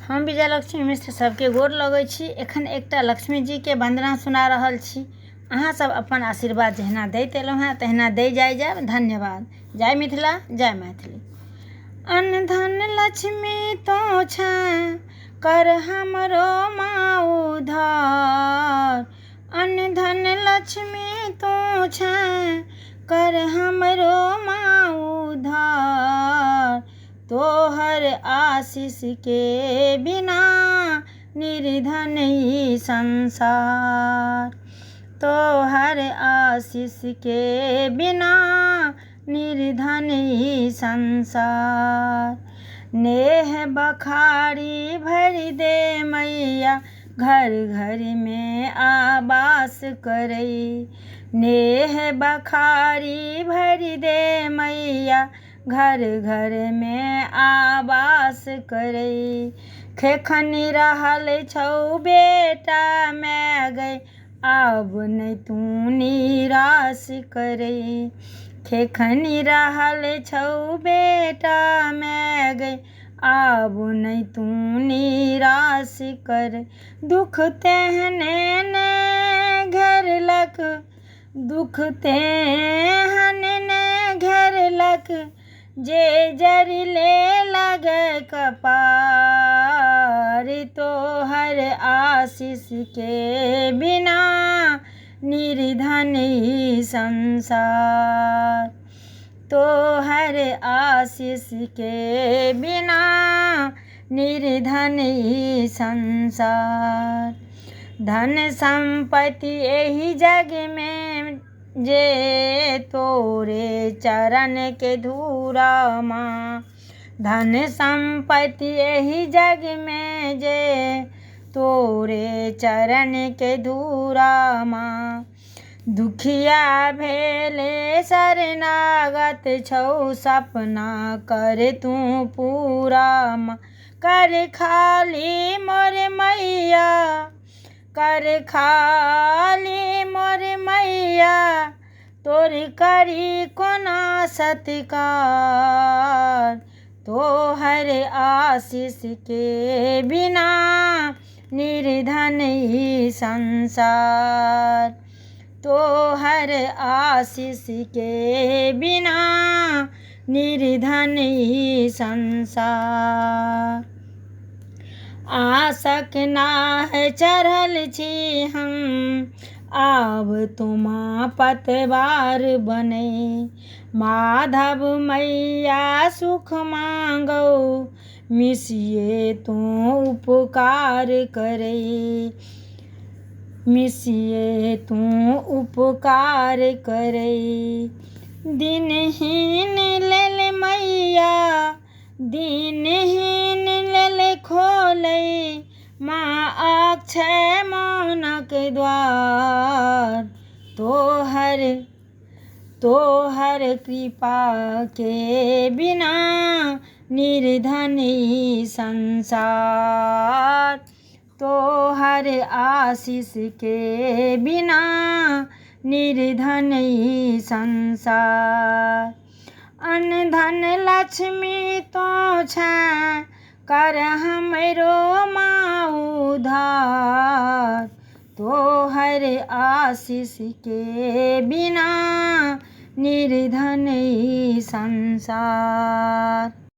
हम विजयलक्ष्मी मिश्र सबके गोर लगै छी। एखन एकटा लक्ष्मी जी के वंदना सुना रहल छी। अहाँ सब अपन आशीर्वाद जहिना दैत एलहुँ हैं तहिना दै जायब। धन्यवाद। जय मिथिला, जय मैथिली। अन्न धन लक्ष्मी तो छै, कर हमरो माँ उधार। अन्न धन लक्ष्मी तो छै, कर हमरो माँ उधार। तोहर आशीष के बिना निर्धन ई संसार। तोहर आशीष के बिना निर्धन ई संसार। नेह बखारी भरि दे मैया, घर घर में आवास करई। नेह बखारी भरि दे मैया, घर घर में आवास करई। खेखनी रहल छौ बेटा मै गई, आब नहीं तू निराश करई। खेखनी रहल छौ बेटा मै गई, आब नहीं तू निराश कर। दुख तेहने ने घेरलक, दुख तेहने ने घेरलक, जे जरिले लगे कपार। तोहर आशीष के बिना निर्धन ई संसार। तोहर आशीष के बिना निर्धन ई संसार। धन संपत्ति एही जग में जे तोरे चरण के धूरा माँ। धन संपत्ति एही जग में जे तोरे चरण के धूरा माँ। दुखिया भेले शरणागत छौ, सपना कर तू पूरा माँ। कर खाली मोर मैया, कर खाली मोर मैया, तोर करी कोना सत्कार। तोहर आशीष के बिना निर्धन ई संसार। तोहर आशीष के बिना निर्धन ई संसार। आशक नाह चढ़ल छी हम, आब तुमा पतवार बने। माधव मैया सुख मांगो, मिसिए तू उपकार करई। मिसिए तू उपकार करई। दिनहीन लेल मैया, दिनहीन लेल खोलई। माँ अक्षय मोनक द्वार। तोहर कृपा के बिना निर्धन ई संसार। तोहर आशीष के बिना निर्धन ई संसार। अन्न धन लक्ष्मी तो छै, कर हमरो माँ उधार। तोहर आशीष के बिना निर्धन ई संसार।